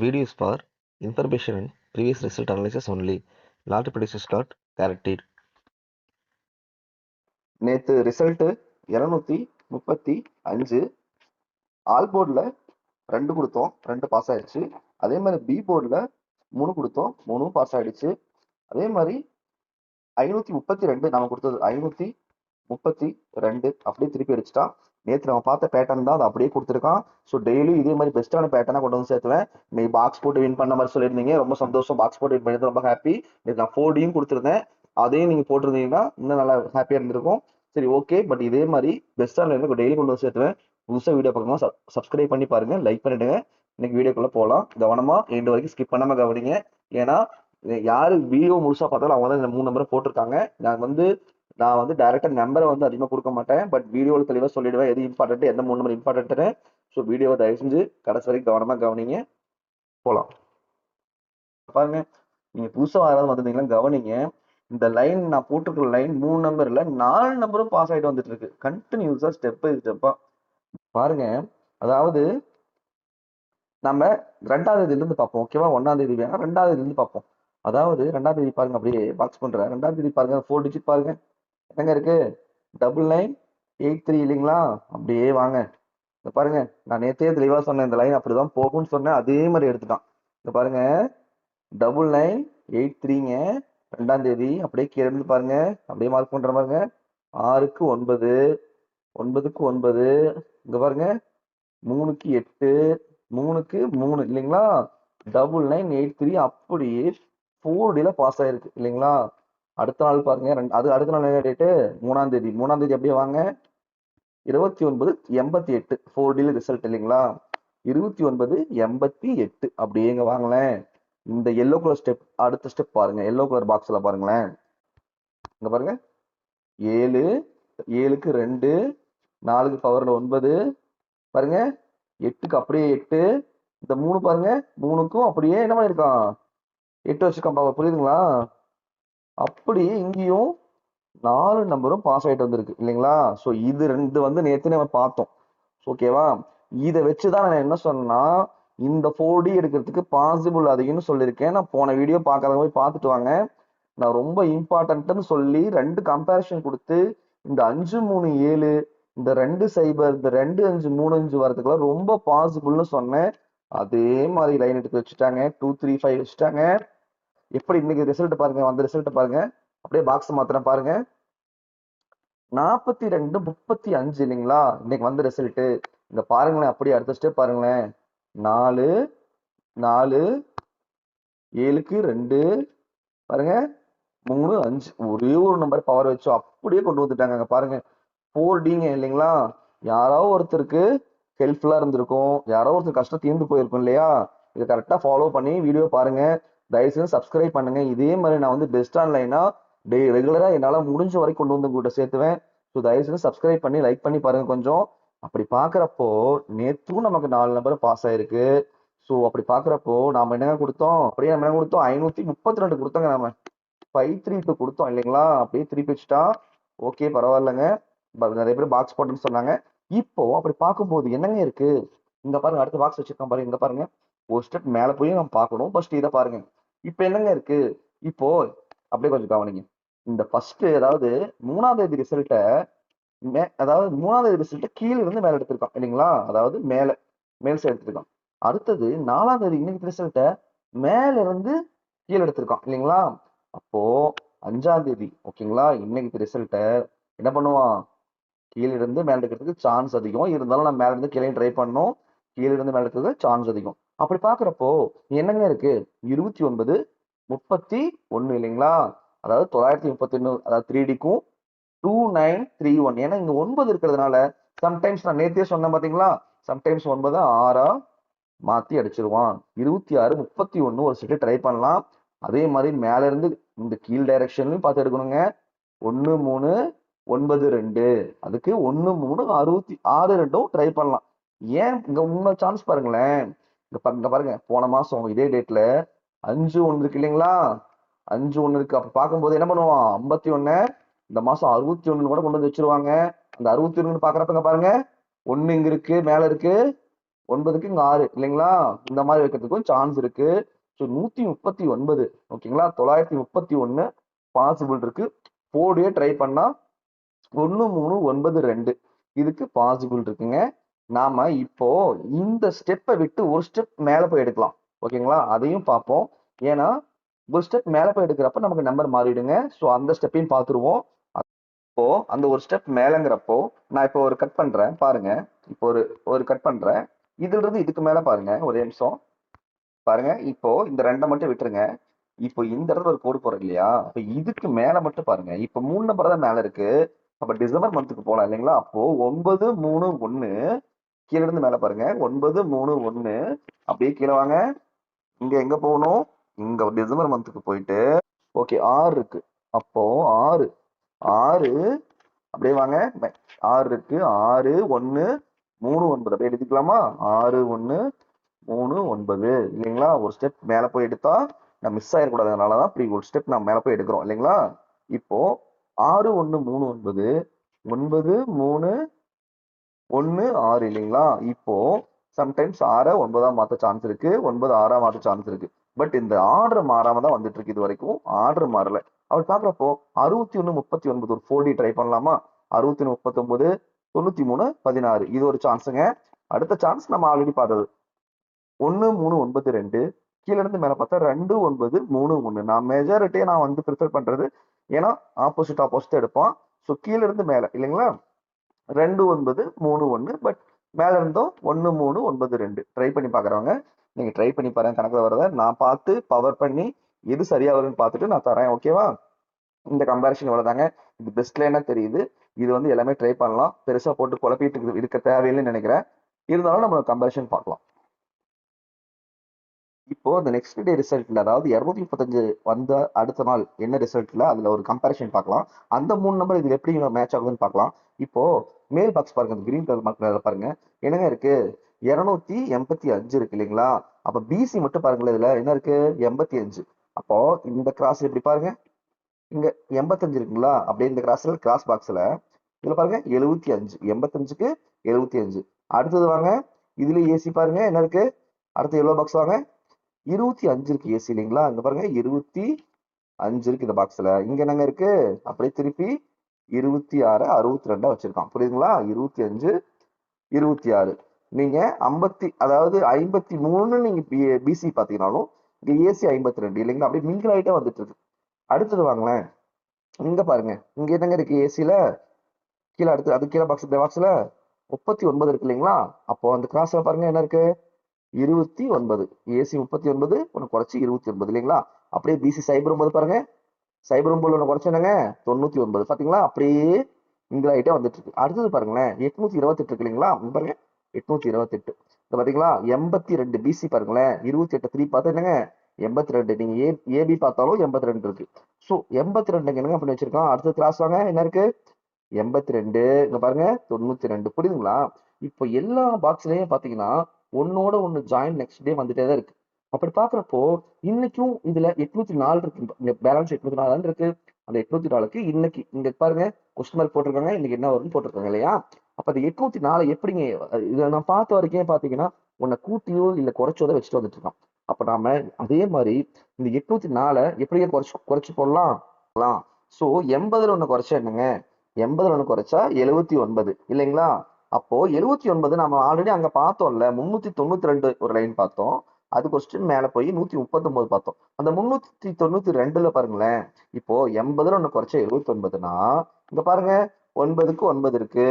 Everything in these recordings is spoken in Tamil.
video is for information and previous result analysis only. Lottery predictions got guaranteed. நேற்று ரிசல்ட்டு 235. ஆல் போர்டில் 2 கொடுத்தோம், 2 பாஸ் ஆயிடுச்சு. அதே மாதிரி பி போர்டில் 3 கொடுத்தோம், 3 பாஸ் ஆயிடுச்சு. அதே மாதிரி 532 நம்ம கொடுத்தது 532 அப்படியே திருப்பி அடிச்சுட்டான். நேற்று நம்ம பார்த்த பேட்டர்ன் தான் அதை அப்படியே கொடுத்துருக்கான். ஸோ டெய்லியும் இதே மாதிரி பெஸ்ட்டான பேட்டர்னாக கொண்டு வந்து சேர்த்துவேன். நீ பாக்ஸ் போட்டு வின் பண்ண மாதிரி சொல்லியிருந்தீங்க, ரொம்ப சந்தோஷம். பாக்ஸ் போட்டு வின் பண்ணது ரொம்ப ஹாப்பி. நேற்று நான் 4Dயும் கொடுத்துருந்தேன், அதையும் நீங்கள் போட்டிருந்தீங்கன்னா இன்னும் நல்லா ஹாப்பியாக இருந்திருக்கும். சரி, ஓகே. பட் இதே மாதிரி பெஸ்ட்டான இருந்து டெய்லி கொண்டு வந்து சேர்த்துவேன். புதுசாக வீடியோ பார்க்கணும், சப்ஸ்கிரைப் பண்ணி பாருங்க, லைக் பண்ணிடுங்க. இன்னைக்கு வீடியோக்குள்ளே போகலாம். கவனமாக எண்டு வரைக்கும் ஸ்கிப் பண்ணாமல் கவனிங்க. ஏன்னா யாரு வீடியோ முழுசா பார்த்தாலும் அவங்க தான் இந்த 3 நம்பரை போட்டிருக்காங்க. நான் வந்து டைரக்டா நம்பரை வந்து அதிகமாக கொடுக்க மாட்டேன், பட் வீடியோவில் தெளிவாக சொல்லிடுவேன் எது இம்பார்ட்டன்ட், எந்த 3 நம்பர் இம்பார்ட்டன்ட்னு. ஸோ வீடியோவை தயவு செஞ்சு கடைசி வரைக்கும் கவனமாக கவனிங்க. போகலாம். பாருங்க, நீங்க புதுசாக யாராவது வந்திருந்தீங்கன்னா கவனிங்க. இந்த லைன் நான் போட்டிருக்கிற லைன் 3 நம்பர்ல 4 நம்பரும் பாஸ் ஆகிட்டு வந்துட்டு இருக்கு கண்டினியூஸா, ஸ்டெப் பை ஸ்டெப்பா. பாருங்க, அதாவது நம்ம 2ஆம் தேதியிலிருந்து பார்ப்போம், ஓகேவா? 1ஆம் தேதி வேணா 2ஆம் தேதியிலிருந்து பார்ப்போம். அதாவது 2ஆம் தேதி பாருங்க, அப்படியே பாக்ஸ் பண்றேன். 2ஆம் தேதி பாருங்க, 4 டிஜிட் பாருங்க என்னங்க இருக்கு, 9983 இல்லைங்களா? அப்படியே வாங்க, இந்த பாருங்க. நான் நேற்றே தெளிவா சொன்னேன், இந்த லைன் அப்படிதான் போகும்னு சொன்னேன், அதே மாதிரி எடுத்துட்டான். இந்த பாருங்க, 9983ங்க 2ஆம் தேதி. அப்படியே கீழே இருந்து பாருங்க, அப்படியே மார்க் பண்ற பாருங்க. 6க்கு 9, 9க்கு 9, இங்க பாருங்க 3க்கு 8, 3க்கு 3 இல்லைங்களா? 9983 அப்படியே 4Dல பாஸ் ஆயிருக்கு இல்லைங்களா? அடுத்த நாள் பாருங்க, அது அடுத்த நாள் என்ன டேட்டு? 3ஆம் தேதி. 3ஆம் தேதி அப்படியே வாங்க, 2988 4Dல ரிசல்ட் இல்லைங்களா? 2988 அப்படியேங்க வாங்களேன். இந்த எல்லோ கலர் ஸ்டெப், அடுத்த ஸ்டெப் பாருங்க, எல்லோ கலர் பாக்ஸ்ல பாருங்களேன். இங்க பாருங்க, 7, 7க்கு 2, 4க்கு பவர்ல 9 பாருங்க, 8க்கு அப்படியே 8, இந்த 3 பாருங்க, 3க்கும் அப்படியே என்ன பண்ணிருக்கான், 8 வச்சிருக்கான். புரியுதுங்களா? அப்படியே இங்கேயும் 4 நம்பரும் பாஸ் ஆயிட்டு வந்திருக்கு இல்லைங்களா? ஸோ இது 2 வந்து நேற்று நம்ம பார்த்தோம், ஓகேவா? இதை வச்சுதான் நான் என்ன சொன்னா, இந்த 4D எடுக்கிறதுக்கு பாசிபிள் அதிகம்னு சொல்லியிருக்கேன். நான் போன வீடியோ பார்க்காதவங்க போய் பார்த்துட்டு வாங்க. நான் ரொம்ப இம்பார்ட்டன்ட்னு சொல்லி 2 கம்பேரிஷன் கொடுத்து, இந்த 537, இந்த 20, இந்த 2535 வரதுக்குலாம் ரொம்ப பாசிபிள்னு சொன்னேன். அதே மாதிரி லைன் எடுத்து வச்சுட்டாங்க, 235 வச்சுட்டாங்க. எப்படி இன்னைக்கு ரிசல்ட் பாருங்க, வந்த ரிசல்ட் பாருங்க. அப்படியே பாக்ஸ் மாத்திரம் பாருங்க, 4235 இல்லைங்களா? இன்னைக்கு வந்த ரிசல்ட். இங்க பாருங்களேன், அப்படியே அடுத்த ஸ்டெப் பாருங்களேன். 4, 4, 7க்கு 2 பாருங்க, 3, 5 ஒரே ஒரு நம்பர் பவர் வச்சு அப்படியே கொண்டு வந்துட்டாங்க. அங்க பாருங்க, 4Dங்க இல்லைங்களா? யாரோ ஒருத்தருக்கு ஹெல்ப்ஃபுல்லா இருந்திருக்கும், யாரோ ஒருத்தர் கஷ்டம் தீர்ந்து போயிருக்கும் இல்லையா? இதை கரெக்டா ஃபாலோ பண்ணி வீடியோ பாருங்க, தயவுசெய்து சப்ஸ்கிரைப் பண்ணுங்க. இதே மாதிரி நான் வந்து பெஸ்ட் ஆன்லைனா ரெகுலரா என்னால முடிஞ்ச வரைக்கும் கொண்டு வந்து உங்கள்கிட்ட சேர்த்துவேன். ஸோ தயவுசெய்து சப்ஸ்கிரைப் பண்ணி லைக் பண்ணி பாருங்க கொஞ்சம். அப்படி பாக்குறப்போ நேற்றும் நமக்கு 4 நம்பர் பாஸ் ஆயிருக்கு. ஸோ அப்படி பாக்குறப்போ நாம என்னங்க கொடுத்தோம், அப்படியே நம்ம என்ன கொடுத்தோம், 532 கொடுத்தோங்க. நம்ம 532 கொடுத்தோம் இல்லைங்களா? அப்படியே திருப்பி வச்சுட்டா, ஓகே பரவாயில்லைங்க. நிறைய பேர் பாக்ஸ் போட்டுன்னு சொன்னாங்க. இப்போ அப்படி பார்க்கும்போது என்னங்க இருக்கு, இங்க பாருங்க, அடுத்த பாக்ஸ் வச்சிருக்கோம் பாருங்க. இங்க பாருங்க, ஒரு ஸ்டெப் மேல போய் நம்ம பார்க்கணும். ஃபர்ஸ்ட் இதை பாருங்க, இப்போ என்னங்க இருக்கு. இப்போ அப்படியே கொஞ்சம் கவனிங்க. இந்த ஃபர்ஸ்ட், அதாவது 3ஆம் தேதி ரிசல்ட்டை, அதாவது 3ஆம் தேதி ரிசல்ட்டை கீழே இருந்து மேல எடுத்திருக்கோம் இல்லைங்களா? அதாவது மேல் சைடு எடுத்திருக்கோம். அடுத்தது 4ஆம் தேதி இன்னைக்கு ரிசல்ட்டை மேல இருந்து கீழே எடுத்திருக்கோம் இல்லைங்களா? அப்போ 5ஆம் தேதி ஓகேங்களா, இன்னைக்கு ரிசல்ட்டை என்ன பண்ணுவான், கீழே இருந்து மேல எடுக்கிறதுக்கு சான்ஸ் அதிகம். இருந்தாலும் நான் மேல இருந்து கீழே ட்ரை பண்ணோம், கீழே இருந்து மேல எடுக்கிறதுக்கு சான்ஸ் அதிகம். அப்படி பாக்குறப்போ என்னங்க இருக்கு, 2931 இல்லைங்களா? அதாவது 931, அதாவது 3Dக்கும் 2931. ஏன்னா இங்க 9 இருக்கிறதுனால சம்டைம்ஸ் நான் நேத்தே சொன்னேன் பாத்தீங்களா, சம்டைம்ஸ் 9 6ஆ மாத்தி அடிச்சிருவான். 2631 ஒரு செட்டு ட்ரை பண்ணலாம். அதே மாதிரி மேல இருந்து இந்த கீழ் டைரக்ஷன்லயும் பார்த்து எடுக்கணுங்க. 1 3 9 2, அதுக்கு 1 3 66 2 ட்ரை பண்ணலாம். ஏன் இங்க உண்மை சான்ஸ் பாருங்களேன். இங்க பாருங்க, போன மாசம் இதே டேட்ல 5 1 இருக்கு இல்லைங்களா? 5 1 இருக்கு. அப்ப பார்க்கும்போது என்ன பண்ணுவான், 51 இந்த மாசம் 61 கூட கொண்டு வந்து வச்சிருவாங்க. அந்த 61 பாக்குறப்பங்க பாருங்க, 1 இங்க இருக்கு, மேல இருக்கு, 9க்கு இங்க 6 இல்லைங்களா? இந்த மாதிரி வைக்கிறதுக்கும் சான்ஸ் இருக்கு. ஸோ 139 ஓகேங்களா? 931 பாசிபிள் இருக்கு. 4 ட்ரை பண்ணா 1392 இதுக்கு பாசிபிள் இருக்குங்க. நாம இப்போ இந்த ஸ்டெப்பை விட்டு ஒரு ஸ்டெப் மேல போய் எடுக்கலாம். ஓகேங்களா? அதையும் பார்ப்போம். ஏன்னா ஒரு ஸ்டெப் மேல போய் எடுக்கிறப்ப நமக்கு நம்பர் மாறிடுங்க. ஸோ அந்த ஸ்டெப்பையும் பார்த்துருவோம். இப்போ அந்த ஒரு ஸ்டெப் மேலங்கிறப்போ நான் இப்போ ஒரு கட் பண்றேன் பாருங்க. இப்போ ஒரு ஒரு கட் பண்றேன். இதுல இருந்து இதுக்கு மேல பாருங்க. ஒரே நிமிஷம் பாருங்க. இப்போ இந்த ரெண்டை மட்டும் விட்டுருங்க. இப்போ இந்த இடத்துல ஒரு கோடு போறோம் இல்லையா? அப்ப இதுக்கு மேல மட்டும் பாருங்க. இப்போ 3 நம்பர் தான் மேல இருக்கு. அப்ப டிசம்பர் மந்த்துக்கு போலாம் இல்லைங்களா? அப்போ 931 கீழ இருந்து மேல பாருங்க. 931 அப்படியே கீழே வாங்க. இங்க எங்க போகணும்? இங்க டிசம்பர் மந்த்துக்கு போயிட்டு ஓகே 6 இருக்கு. அப்போ 6 6 அப்படியே வாங்க. 6 இருக்கு. 6 1 3 9 அப்படியே எழுதிக்கலாமா? 6 1 3 9 இல்லைங்களா? ஒரு ஸ்டெப் மேல போய் எடுத்தா நான் மிஸ் ஆயிடக்கூடாது. அதனாலதான் இப்படி ஒரு ஸ்டெப் நான் மேல போய் எடுக்கிறோம் இல்லைங்களா? இப்போ 6 1 3 9 9 3 1 6 இல்லைங்களா? இப்போ சம்டைம்ஸ் 6 9 மாத்த சான்ஸ் இருக்கு. 9 6 மாத்த சான்ஸ் இருக்கு. பட் இந்த ஆர்டர் மாறாம தான் வந்துட்டு இருக்கு. இது வரைக்கும் ஆர்டர் மாறல. அப்படி பாக்குறப்போ 61 39 ஒரு 4D ட்ரை பண்ணலாமா? 61 39 93 16 இது ஒரு சான்ஸுங்க. அடுத்த சான்ஸ் நம்ம ஆல்ரெடி பார்த்தது 1 3 9 2 கீழ இருந்து மேல பார்த்தா 2 9 3 1. நான் மெஜாரிட்டியை நான் வந்து ப்ரிஃபர் பண்றது ஏன்னா ஆப்போசிட் எடுப்பான். ஸோ கீழ இருந்து மேல இல்லைங்களா? 2 9 3 1 பட் மேல இருந்தோம் 1 3 9 2 ட்ரை பண்ணி பாக்குறவங்க நீங்க ட்ரை பண்ணி பாருங்க. கணக்குல வரத நான் பார்த்து பவர் பண்ணி எது சரியா வரும்னு பார்த்துட்டு நான் தரேன். ஓகேவா? இந்த கம்பேரிஷன் இவ்வளவுதாங்க. இது பெஸ்ட்ல என்ன தெரியுது? இது வந்து எல்லாமே ட்ரை பண்ணலாம். பெருசா போட்டு குழப்பிட்டு இருக்க தேவையில்லைன்னு நினைக்கிறேன். இருந்தாலும் நம்ம கம்பேரிஷன் பார்க்கலாம். இப்போ அந்த நெக்ஸ்ட் டே ரிசல்ட்ல அதாவது 235 வந்த அடுத்த நாள் என்ன ரிசல்ட்ல அதுல ஒரு கம்பேரிஷன் பார்க்கலாம். அந்த 3 நம்பர் இதுல எப்படி மேட்ச் ஆகுதுன்னு பார்க்கலாம். இப்போ மேல் பாக்ஸ் பாருங்க. அந்த கிரீன் கலர் மார்க் பாருங்க. என்னங்க இருக்கு? 285 இருக்கு இல்லைங்களா? அப்ப பிசி மட்டும் பாருங்களேன். இதுல என்ன இருக்கு? 85. அப்போ இந்த கிராஸ் எப்படி பாருங்க. இங்க 85 இருக்குங்களா? அப்படியே இந்த கிராஸ் பாக்ஸ்ல இதுல பாருங்க 75. 85க்கு 75. அடுத்தது வாங்க. இதுல ஏசி பாருங்க என்ன இருக்கு? அடுத்து எவ்வளோ பாக்ஸ் வாங்க. 25 இருக்கு ஏசி இல்லைங்களா? இங்க பாருங்க 25 இருக்கு இந்த பாக்ஸ்ல. இங்க என்னங்க இருக்கு? அப்படியே திருப்பி 26 62 வச்சிருக்கான். புரியுதுங்களா? 25 26 நீங்க 50 அதாவது 53 நீங்க பிசி பாத்தீங்கன்னாலும் இங்க ஏசி 52 இல்லைங்களா? அப்படியே மிங்கிள் ஆயிட்டே வந்துட்டு இருக்கு. அடுத்தது வாங்களேன். இங்க பாருங்க. இங்க என்னங்க இருக்கு ஏசில? கீழே அடுத்து அது கீழே பாக்ஸ் இந்த பாக்ஸ்ல 39 இருக்கு இல்லைங்களா? அப்போ அந்த கிராஸ்ல பாருங்க என்ன இருக்கு? 29. ஏசி 39 ஒன்று குறைச்சி 29 இல்லைங்களா? அப்படியே பிசி சைபர் 9 பாருங்க. சைபர் 9 ஒன்று குறைச்சு என்னங்க? 99 பாத்தீங்களா? அப்படியே மிங்கிள் ஆகிட்டே வந்துட்டு இருக்கு. அடுத்தது பாருங்களேன் 828 இருக்கு இல்லைங்களா? இங்க பாருங்க 828 இந்த பாத்தீங்களா? 82 பிசி பாருங்களேன். 28 3 பார்த்தா என்னங்க? 82. நீங்க ஏபி பார்த்தாலும் 82 இருக்கு. ஸோ 82 என்னங்க பண்ணி வச்சிருக்கோம். அடுத்த கிளாஸ் வாங்க. என்ன இருக்கு? 82 இங்க பாருங்க 92. புரியுதுங்களா? இப்போ எல்லா பாக்ஸ்லயும் பாத்தீங்கன்னா ஒன்னோட ஒண்ணு ஜாயின் நெக்ஸ்ட் டே வந்துட்டே தான் இருக்கு. அப்படி பாக்குறப்போ இன்னைக்கும் இதுல 804 இருக்கு. இங்க பேலன்ஸ் 804 இருக்கு. அந்த 804க்கு இன்னைக்கு இங்க பாருங்க கொஸ்டின் மார்க் போட்டிருக்காங்க. இன்னைக்கு என்ன வரும்னு போட்டிருக்காங்க இல்லையா? அப்ப அந்த 804 எப்படிங்க? இதை நான் பார்த்த வரைக்கும் பாத்தீங்கன்னா உன்னை கூட்டியோ இல்ல குறைச்சோ தான் வச்சுட்டு வந்துட்டு இருக்கான். அப்ப நாம அதே மாதிரி இந்த 804 எப்படியே குறைச்சு போடலாம். சோ 80ல ஒண்ணு குறைச்சா என்னங்க? 80ல ஒண்ணு குறைச்சா 79 இல்லைங்களா? அப்போ 79 நம்ம ஆல்ரெடி அங்க பார்த்தோம்ல. 392 ஒரு லைன் பார்த்தோம். அது கொஸ்டின் மேல போய் 139 பார்த்தோம். அந்த 392ல பாருங்களேன். இப்போ 80ல ஒண்ணு குறைச்சா 79னா இங்க பாருங்க 9க்கு 9 இருக்கு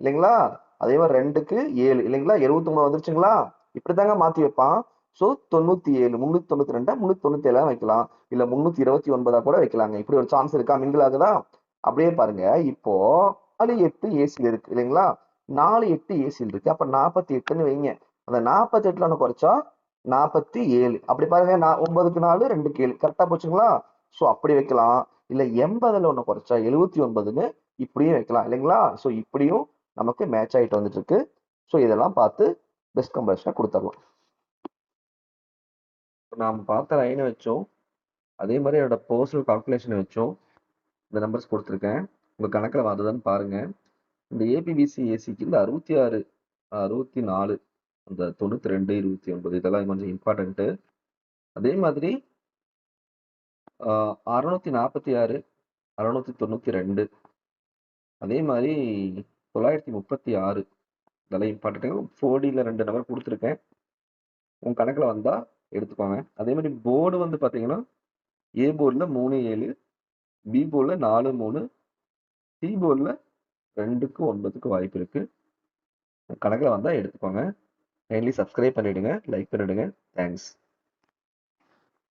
இல்லைங்களா? அதே மாதிரி 2க்கு 7 இல்லைங்களா? 79 வந்துருச்சுங்களா? இப்படிதாங்க மாத்தி வைப்பான். சோ 97 392 397 வைக்கலாம். இல்ல 329 கூட வைக்கலாங்க. இப்படி ஒரு சான்ஸ் இருக்கா? மிங்கிள் ஆகுதா? அப்படியே பாருங்க. இப்போ 4 8 ஏசியில் இருக்கு இல்லைங்களா? 4 8 ஏசியில் இருக்கு. அப்ப 48ன்னு வைங்க. அந்த 48ல ஒண்ணு குறைச்சா 47. அப்படி பாருங்க. 9க்கு 4 2க்கு 7 கரெக்டா போச்சுங்களா? சோ அப்படி வைக்கலாம். இல்ல 80ல ஒண்ணு குறைச்சா 79ன்னு இப்படியும் வைக்கலாம் இல்லைங்களா? சோ இப்படியும் நமக்கு மேட்ச் ஆயிட்டு வந்துட்டு இருக்கு. சோ இதெல்லாம் பார்த்து பெஸ்ட் கம்பேரிஷனை கொடுத்துடலாம். நாம் பார்த்த லைனை வச்சோம். அதே மாதிரி என்னோட பர்சனல் கால்குலேஷனை வச்சோம் இந்த நம்பர்ஸ் கொடுத்துருக்கேன். உங்க கணக்குல வருதுன்னு பாருங்க. இந்த ஏபிபிசி ஏசிக்கு இந்த 66 64 அந்த 92 29 இதெல்லாம் கொஞ்சம் இம்பார்ட்டன்ட்டு. அதே மாதிரி 646 692 அதே மாதிரி 936 இதெல்லாம் இம்பார்ட்டன்ட். 4Dல 2 நம்பர் கொடுத்துருக்கேன். உங்க கணக்குல வந்தா எடுத்துக்கோங்க. அதே மாதிரி போர்டு வந்து பாத்தீங்கன்னா ஏ போர்டில் 3 7, பி போர்டில் 4 3, சி போர்டில் 2க்கு 9க்கு வாய்ப்பு இருக்கு. கணக்கில் வந்தால் எடுத்துக்கோங்க. கைண்ட்லி சப்ஸ்கிரைப் பண்ணிடுங்க, லைக் பண்ணிடுங்க. தேங்க்ஸ்.